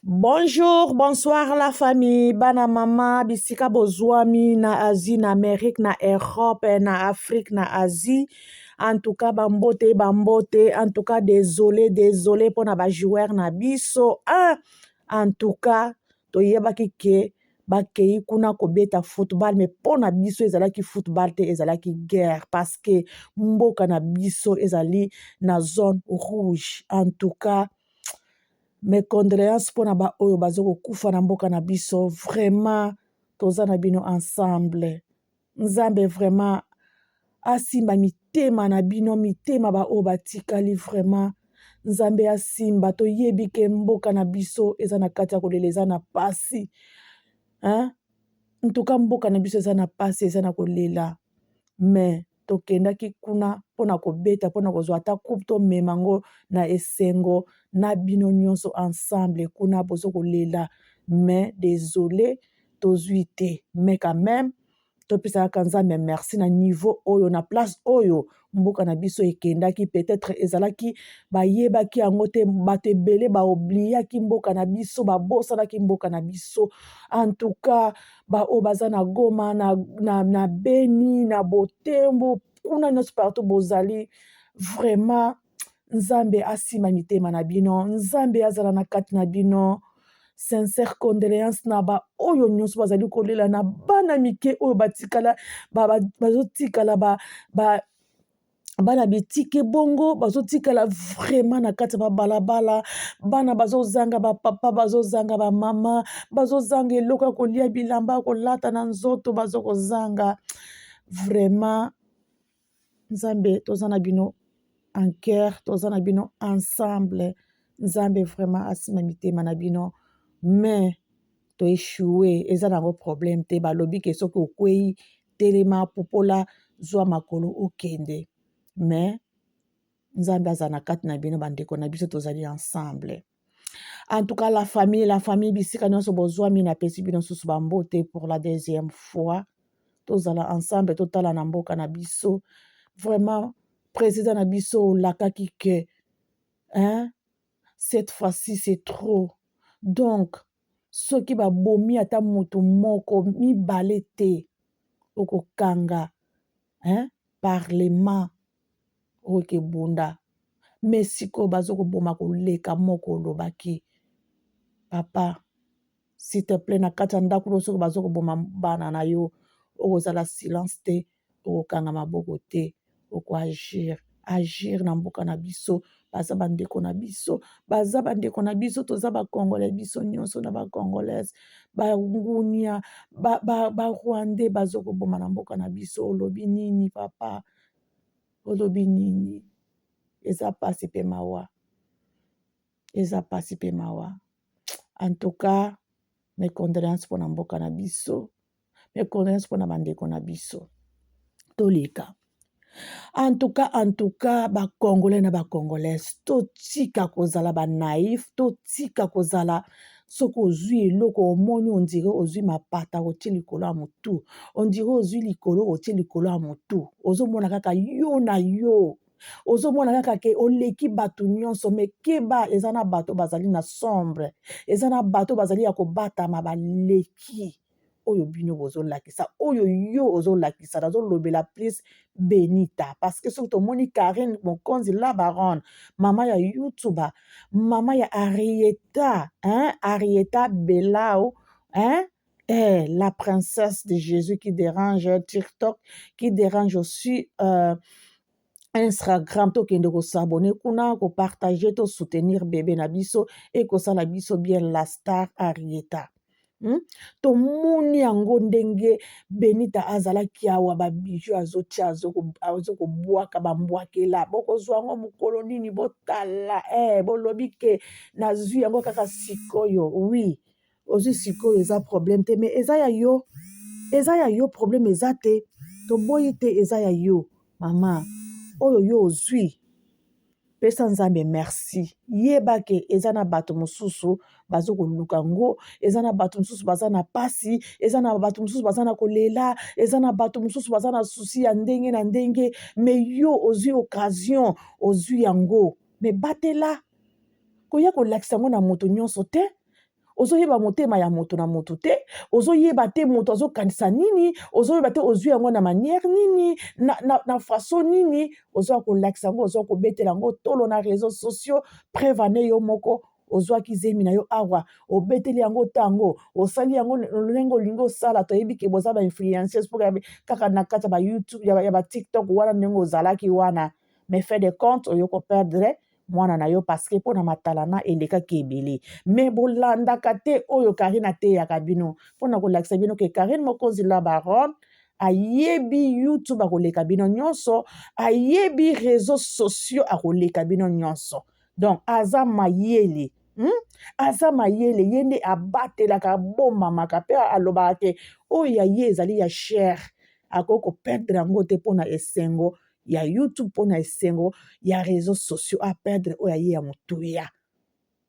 Bonjour, bonsoir la famille, bana mama, bisika bozwami na Asie, na Amérique, na Europe, na Afrique, na Asie. En tout cas, bambote, bambote. En tout cas, désolé pour na ba joueur na biso. En tout cas, toyebaki ke bakei kuna kobeta football, mais pour na biso ezalaki football te, ezalaki guerre parce que mboka na biso ezali na zone rouge. En tout cas, mes condoléances pour na ba oyo bazoko kufa na mboka na biso. Vraiment, toza na bino ensemble. Nzambe vraiment asimba mitema na bino, mitema ba oyo batikali vraiment. Nzambe asimba, toyebi ke mboka na biso eza na kati ya kolela, eza na pasi. Ntuka mboka na biso eza na pasi, eza na kolela. Mais tokendaki kuna mpona kobeta, mpona kozwa ata coupe tomema ngo na esengo na bino nyonso ensemble kuna bozo kolela. Mais désolé tozwi te, mais quand même topesaka Nzambe merci na niveau oyo, na place oyo mboka na biso ekendaki. Peut-être ezalaki bayebaki yango te, bato ebele baobliaki mboka na biso, babosanaki mboka na biso. En tout cas, oyo baza na Goma, na Beni, na Botembo, kuna nyonso partout bozali. Vraiment, Nzambe asima mitema na bino, Nzambe azala na kati na bino. Sincère condoléance na ba oyo nyonso bazali kolela, na bana mike oyo batikala bazotikala bana bitike bongo, bazotikala vraiment na kati ya balabala. Bana bazozanga bapapa, bazozanga bamama, bazozanga eloko ya kolia, bilamba kolata na nzoto bazokozanga. Vraiment, Nzambe toza na bino en cœur, toza na bino ensemble. Nzambe vraiment asima mitema na bino. Mais to échoué, eza nango problème te, balobi ke soki okwei telema popola zwa makolo okende. Mais Nzambe aza na kati na bino, bandeko na biso tozali ensemble. En tout cas, la famille bisika nyonso bozwami, napesi bino susu bambote pour la deuxième fois. Tozala ensemble, totala na mboka na biso. Vraiment, président na biso olakaki ke cette fois-ci c'est trop. Donc, soki babomi ata moto moko mibale te, okokanga parlement oke bunda. Mais siko bazokoboma koleka moko olobaki, papa, s'il te plaît, na kati ya ndako soki bazokoboma bana na yo, okozala silence te, okokanga maboko te, agir na mboka na biso. Baza bandeko na biso, toza bakongolais biso nyonso na bakongolaise, bangunia, barwandais bazokoboma na mboka na biso. Olobi nini papa? Olobi nini? Eza pasi pe mawa. En tout cas, mes condoléances pour na mboka na biso, mes condoléances pour na bandeko na biso. Toleka. En tout cas, bakongolais na bakongolaise, totika kozala ba naïf, totika kozala soko ozwi eloko omoni ondire ozwi mapata otie likolo ya motu, ondire ozwi likolo otie likolo ya motu, ozomona kaka yo na yo, ozomona kaka ke oleki bato nyonso. Me keba eza na bato bazali na sombre, eza na bato bazali ya kobatama baleki oyo bino bozolakisa, oyo yo ozolakisa. Nazolobela plus Benita, parce que soki tomoni Karine Mokonzi la baronne, mama ya YouTuber, mama ya Arieta Belao, la princesse de Jésus qui dérange TikTok, qui dérange aussi Instagram. Tokende ko s'abonner kuna, ko partager, to soutenir bébé na biso et ko sala biso bien la star Arieta. Tomoni yango ndenge Benita azalaki awa babiju azotia azokobwaka bambwakela, bokozwa yango mokolo nini botala, bolobi ke nazwi yango kaka sikoyo. Oui, ozwi sikoyo eza problème te, mais eza ya yo problème eza te, toboyi te, eza ya yo mama oyo yo ozwi. Pesa Nzambe merci. Yeba ke eza na bato mosusu bazokoluka ngo, eza na bato mosusu baza na pasi, eza na bato mosusu baza na kolela, eza na bato mosusu baza na susi ya ndenge na ndenge. Mais yo ozwi occasion, ozwi yango. Mais batela koya kolakisa ngo na moto nyonso te. ozoyeba motema ya moto na moto te, ozoyeba te moto azokanisa nini, ozoyeba te ozwi yango na manière nini, na façon nini, ozoya kolakisa yango, ozoya kobetela yango tolo na réseaux sociaux, preuve ane yo moko ozwaki zemi na yo awa, obeteli yango tango, osali yango lolenge olingi osala, toyebi ke boza ba-influenceuse mpo kaka na kati ya ba-YouTube, ya ba-TikTok wana ndenge ozalaki wana. Mais fait de compte, oyo koperdre mwana na yo parce que mpo na matalana elekaki ebele. Mais bolandaka te oyo Karine ateyaka bino. Mpo na kolakisa bino ke Karine Mokonzi la Baronne ayebi YouTube akoleka bino nyonso, ayebi réseaux sociaux akoleka bino nyonso. Donc aza mayele. Aza mayele ye nde abatelaka abomamaka mpe alobaka ke oyo ya ye ezali ya cher, akoki koperdre yango te mpo na esengo ya YouTube, mpo na esengo ya réseaux sociaux, aperdre oyo ya ye ya motuya.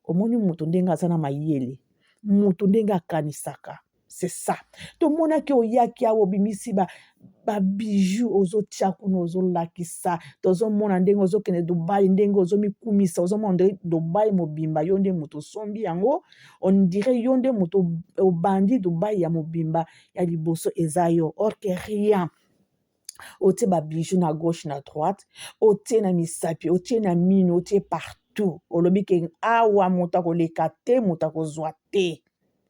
Omoni moto ndenge aza na mayele, moto ndenge akanisaka. C'est ça. Tomonaki oyaki awa obimisi babiju ozotia kuna ozolakisa, tozomona ndenge ozokende Dubai, ndenge ozomikumisa, ozomona ndenge Dubai mobimba, yo nde moto osombi yango, on dirait yo nde moto obandi Dubai ya mobimba ya liboso eza yo. Or que rien. Otie babiju na gauche na droite, otie na misapi, otie na mino, otie partout. Olobi ke awa moto akoleka te, moto akozwa te.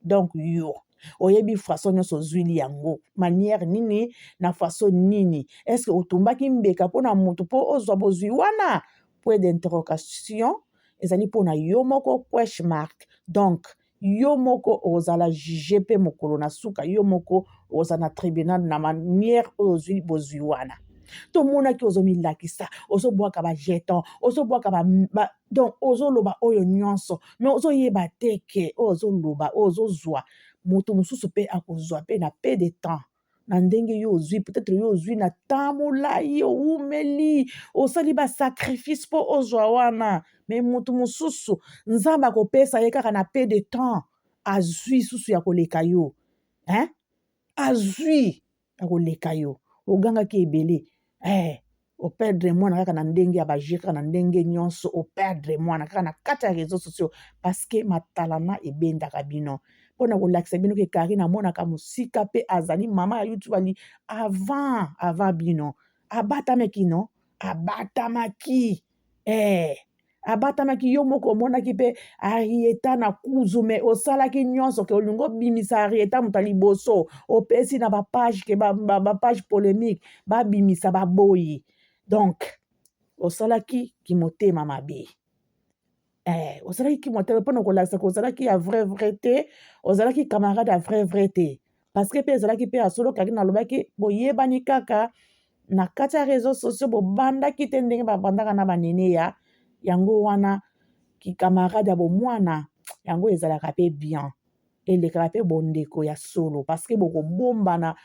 Donc yo oyebi façon nyonso ozwili yango, manière nini na façon nini. Est-ce que otumbaki mbeka mpo na moto mpo ozwa bozwi wana? Point d'interrogation ezali mpo na yo moko question mark. Donc yo moko ozala juge pe mokolo na suka, yo moko ozala na tribunal na manière oyo ozwi bozwi wana. Tomonaki ozomilakisa, ozobwaka ba jeton, ozobwaka donc ozoloba oyo nyonso, mais ozoyeba te ke ozoloba, ozozwa moto mosusu pe akozwa pe na peu de temps. Na ndenge yo ozwi, peut-être yo ozwi na temps molai, oumeli, osali ba sacrifice po ozwa wana, mais moto mosusu Nzambe akopesa ye kaka na peu de temps, azwi susu ya koleka yo. Azwi ya koleka yo. Ogangaki ebele. Operdre mwana kaka na ndenge ya bajir, kaka na ndenge nyonso, operdre mwana kaka na kati ya réseaux sociaux, parce que matalana ebendaka bino. Mpo na kolakisa bino ke Karine amonaka mosika pe azali mama ya YouTube ali avant bino. Abatamaki no? Abatamaki. Abatamaki yo moko omonaki pe Arieta na kuzu, me osalaki nyonso ke olingo bimisa Arieta muta liboso, opesi na bapage ke bapage polémique, babimisa baboyi. Donc, osalaki ki motema mabe. Ozalaki ki motema mpona kolakisa ko ozalaki ya vrai te, ozalaki camarade ya vrai te. Parce que pe ezalaki pe asolo Karine alobaki boyebani kaka na kati ya réseaux sociaux bobandaki te ndenge babandaka na banene ya yango wana ki camarade ya bomwana yango ezalaka pe bien, elekaka pe bondeko ya solo, parce que bokobombana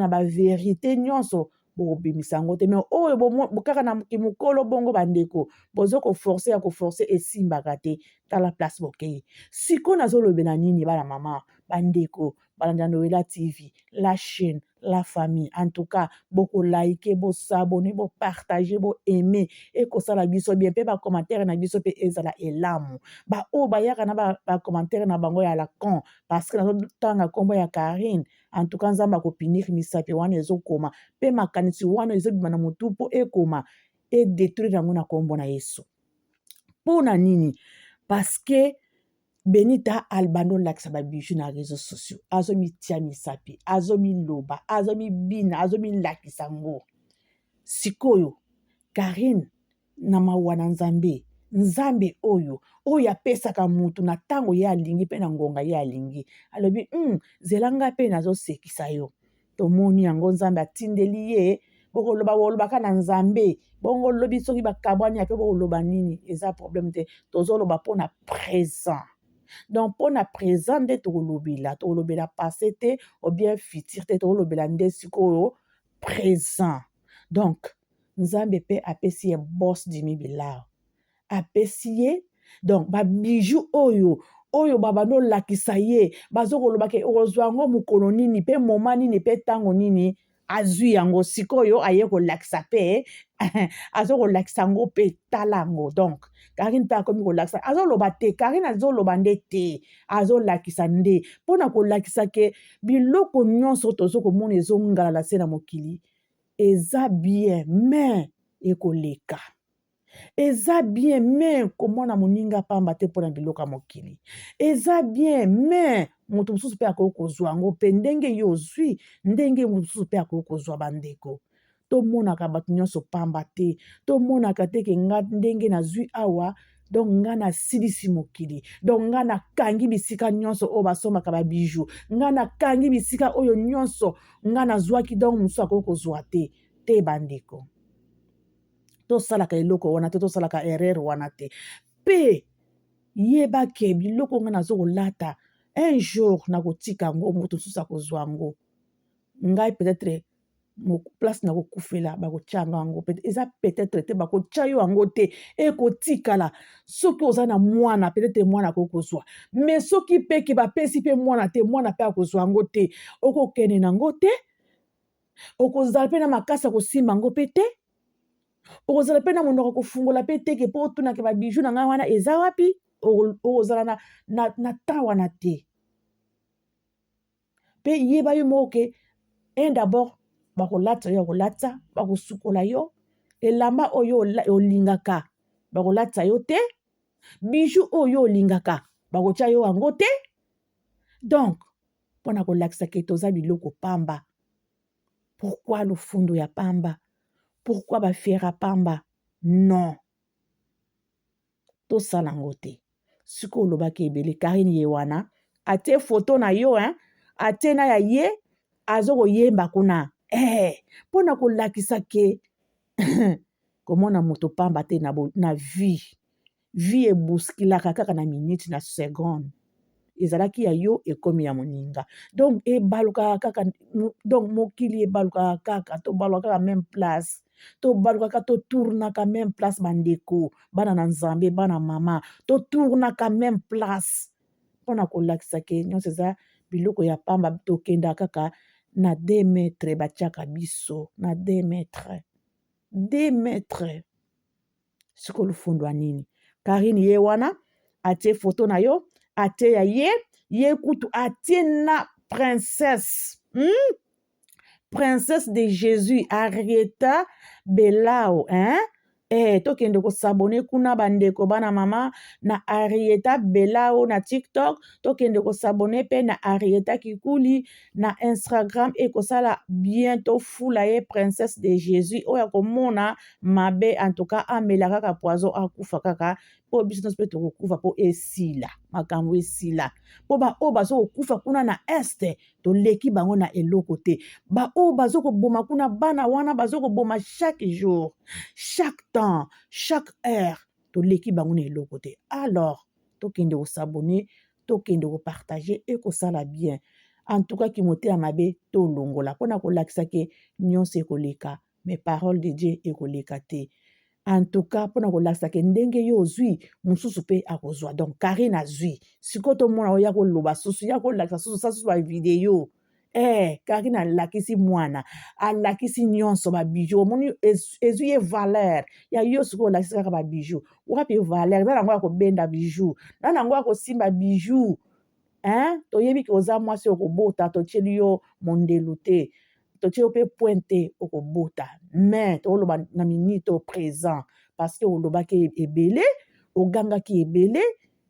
ba vérité nyonso bokobimisa yango te. Mais oyo kaka na kimokolo bongo bandeko bozo koforce ya koforce esimbaka te. Tala place bokei sikoyo nazolobela nini bana mama bandeko balanda Noela TV, la chaîne, la famille. En tout cas, boko like, bo s'abonner, bo partager, bo aimer. Et ko sala biso bien pe ba commentaire na biso pe ezala elamu. Ba o ba yaka na ba commentaire na bango ya la con parce que na tanga kombo ya Karine. En tout cas, nzamba ko pinir misape wana ezokoma. Pe makanisi wana ezobima na mutu po ekoma et détruire yango na kombo na Yesu. Pona nini? Parce que Benita albano lakisa babiju na réseaux sociaux. Azomi tia misapi, azomi loba, azomi bina, azomi lakisa ngo. Sikoyo, Karine na mawana nzambe. Nzambe oyo apesaka mutu na tango ye alingi pe na ngonga ye alingi. Alobi, zelanga pe nazo sekisa yo. Tomoni yango nzambe atindeli ye, boko loba ka na nzambe. Bongo lobi soki bakabwani ape boko loba nini, eza problème te. Tozo loba po na présent. Donc, pour na présent de tolobela passé te, ou bien futur te, tolobela nde sikoyo présent. Donc, nzambe pe apesi ye boss dimi bilao. Apesi ye, donc, ba bijou oyo babano lakisa ye, bazo koloba ke ozwa ngo mukolo nini, pe moma nini, pe tango nini, azwi yango sikoyo aye ko lakisa pe, azo ko lakisa ngo pe talango. Donc, Karine mpe akomi kolakisa azoloba te Karine azoloba nde te azolakisa nde mpona kolakisa ke biloko nyonso tozokomona ezongala na se na mokili eza bien mais ekoleka eza bien mais komona moninga pamba te mpona biloko ya mokili eza bien mais moto mosusu mpe akoki kozwa yango mpe ndenge ye ozwi ndenge moto mosusu mpe akoki kozwa bandeko tomonaka bato nyonso pamba te tomonaka te ke nga ndenge nazwi awa donc nga nasilisi mokili donc nga nakangi bisika nyonso oyo basombaka babiju nga nakangi bisika oyo nyonso nga nazwaki donc mosusu akoki kozwa te bandeko tosalaka eloko wana te tosalaka erreur wana te mpe yeba ke biloko nga nazokolata un jour nakotika yango moto mosusu akozwa yango ngai peut-être place nakokufela bakotia yango eza peut-être te bakotia yo yango te ekotikala soki oza na mwana peut-être mwana akoki kozwa mais soki peke bapesi mpe mwana te mwana mpe akozwa yango te okokende nango te okozala mpe na makasi akosimba yango mpe te okozala mpe na monoko kofungola mpe teke mpo otunaka babiju na ngai wana eza wapi okozala na temps wana te mpe yeba yo moko ke d'abord bakolata yo bakolata bakosukola yo elamba oyo olingaka bakolata yo te biju oyo olingaka bakotia yo yango te donc mpona kolakisa ke toza biloko pamba pourquoi lofundo ya pamba pourquoi bafiera pamba non tosala yango te sikoyo olobaki ebele Karine ye wana atie foto na yo atie na ya ye azokoyemba kuna mpona kolakisa ke komona moto pamba te na vie ebuskilaka kaka na minute na seconde ezalaki ya yo ekomi ya moninga donc ebalukaka kaka donc mokili ebalukaka kaka tobalukaka kaka même place tobalukaka totournaka même place bandeko bana na nzambe bana mama totournaka même place mpona kolakisa ke nyonso eza biloko ya pamba tokendaka kaka na 2 metre batiaka biso na 2 metre siko lufundwa nini Karine ye wana atie foto na yo atie ya ye kutu atie na princesse princesse de Jésus Arieta Belao tokende kosabone kuna bandeko bana mama na Arieta Belao na TikTok tokende kosabone pe na Arieta Kikuli na Instagram ekosala bientôt fula ye princesse de Jésus oya komona mabe en tout cas amela kaka poison akufa kaka po biso pe tokokufa po esila makambo esila po ba o bazokokufa kuna na este toleki bango na eloko te ba o bazokoboma kuna bana wana bazokoboma chaque jour chaque temps chaque heure toleki bango na eloko te alors tokende kosabone tokende kopartage ekosala bien en tout cas kimote ya mabe tolongola mpona kolakisa ke nyonso ekoleka mais parole de Dieu ekoleka te en tout cas mpona kolakisa ke ndenge yo ozwi mosusu mpe akozwa donc Karine azwi sikoyo tomona oya koloba susu ya kolakisa susu sa susu bavideo Karine alakisi mwana alakisi nyonso babiju omoni ezwi ye valeur ya yo sikoyo olakisi kaka babiju wapi valeur na nango ya kobenda biju na nango ya kosimba biju toyebi ke oza mwasi okobota totieli yo mondelu te totie yo mpe pointe okobota mais toloba na minute au présent parce que olobaki ebele ogangaki ebele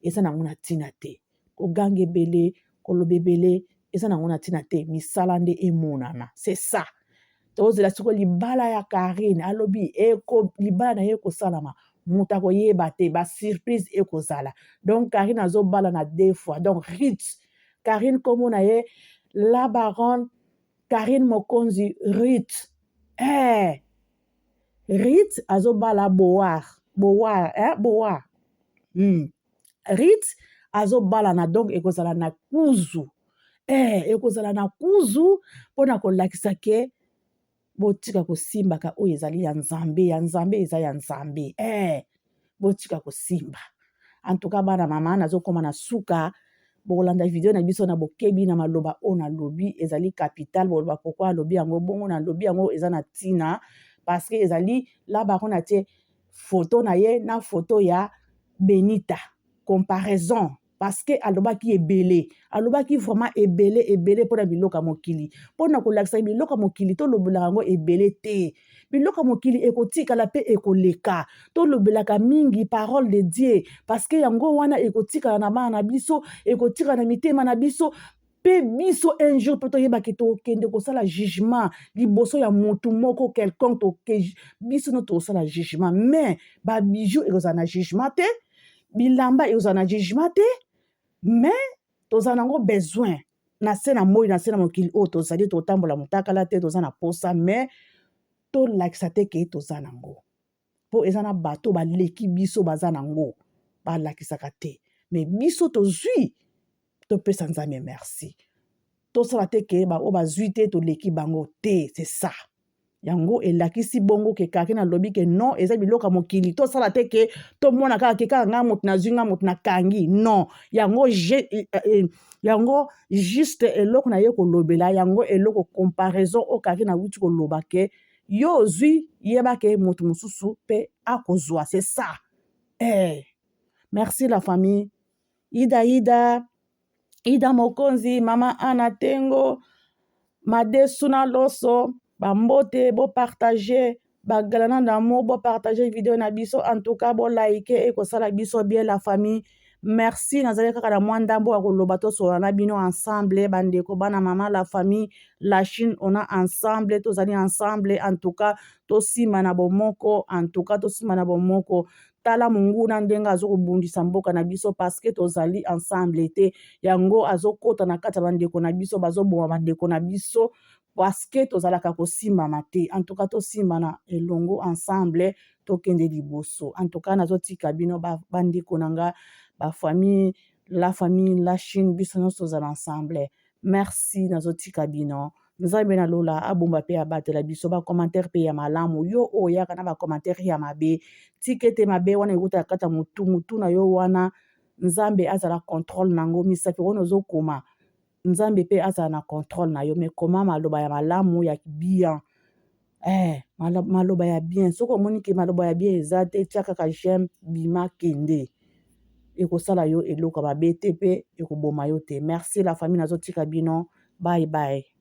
eza nango na ntina te oganga ebele koloba ebele eza nango na ntina te misala nde emonana c'est ça tozela sikoyo libala ya Karine alobi libala na ye ekosalama moto akoyeba te basurprise ekozala donc Karine azobala na 2 fois donc Ruth Karine kombo na ye la baronne Karine Mokonzi Ruth Ruth azobala Boar Ruth azobala na donc ekozala na kuzu ekozala na kuzu mpona kolakisa ke botika kosimbaka oyo ezali ya nzambe eza ya nzambe botika kosimba en tout cas bana mama nazokoma na suka bokolanda video na biso na bokebi na maloba oyo nalobi ezali capital boloba pourquoi alobi yango bongo nalobi yango eza na ntina parce que ezali la baron atie foto na ye na foto ya Benita comparaison parce que alobaki ebele alobaki vraiment ebele mpona biloko ya mokili mpona kolakisa biloko ya mokili tolobelaka yango ebele te biloko ya mokili ekotikala mpe ekoleka tolobelaka mingi parole de Dieu parce que yango wana ekotikala na bana na biso ekotikala na mitema na biso mpe biso un jour mpe toyebaki tokende kosala jugement liboso ya motu moko quelconque biso no tokosala jugement mais babiju ekozala na jugement te bilamba ekozala na jugement te mais tozala nango besoin na se na moi na se na mokili oyo tozali totambola motakala te toza na posa mais tolakisa te ke toza nango mpo eza na bato baleki biso baza nango balakisaka te mais biso tozwi topesa nzambe merci tosala te ke oyo bazwi te toleki bango te c'est ça yango elakisi bongo ke kaki nalobi ke non eza biloko ya mokili tosala te ke tomona kaka ke kaka nga moto nazwi nga moto nakangi non yango juste eloko na ye kolobela yango eloko comparaison oyo kaki nawuti koloba ke yo ozwi yeba ke moto mosusu mpe akozwa c'est ça merci la famille Ida Mokonzi mama Ana Tengo Madesuna Loso bambote bo partager bagalana d'amour bo partager vidéo na biso en tout cas bo like et kosala biso bien la famille merci nazali kaka na mwa ndambo ya koloba tosola na bino ensemble bandeko bana mama la famille la Chine on a ensemble tozali ensemble en tout cas tosima na bomoko tala munguna ndenge azokobundisa mboka na biso parce que tozali ensemble te yango azokota na kati ya bandeko na biso bazoboma bandeko na biso parce que tozalaka kosimbama te en tout cas tosimbana elongo ensemble tokende liboso en tout cas nazotika bino bandeko na nga bafamille la Chine biso nyonso tozala ensemble merci nazotika bino nzambe na lola abomba mpe abatela biso bacommentaire mpe ya malamu yo oyaka na bacommentaire ya mabe tika ete mabe wana ekutaka kati ya mutu na yo wana nzambe azala contrôle nango misapi wana ozokoma nzambe mpe azala na contrôle na yo me koma maloba ya malamu ya bien maloba ya bien soki omoni ke maloba ya bien eza te tia kaka j'aime bima kende ekosala yo eloko mabe te mpe ekoboma yo te merci la famille nazotika bino bye bye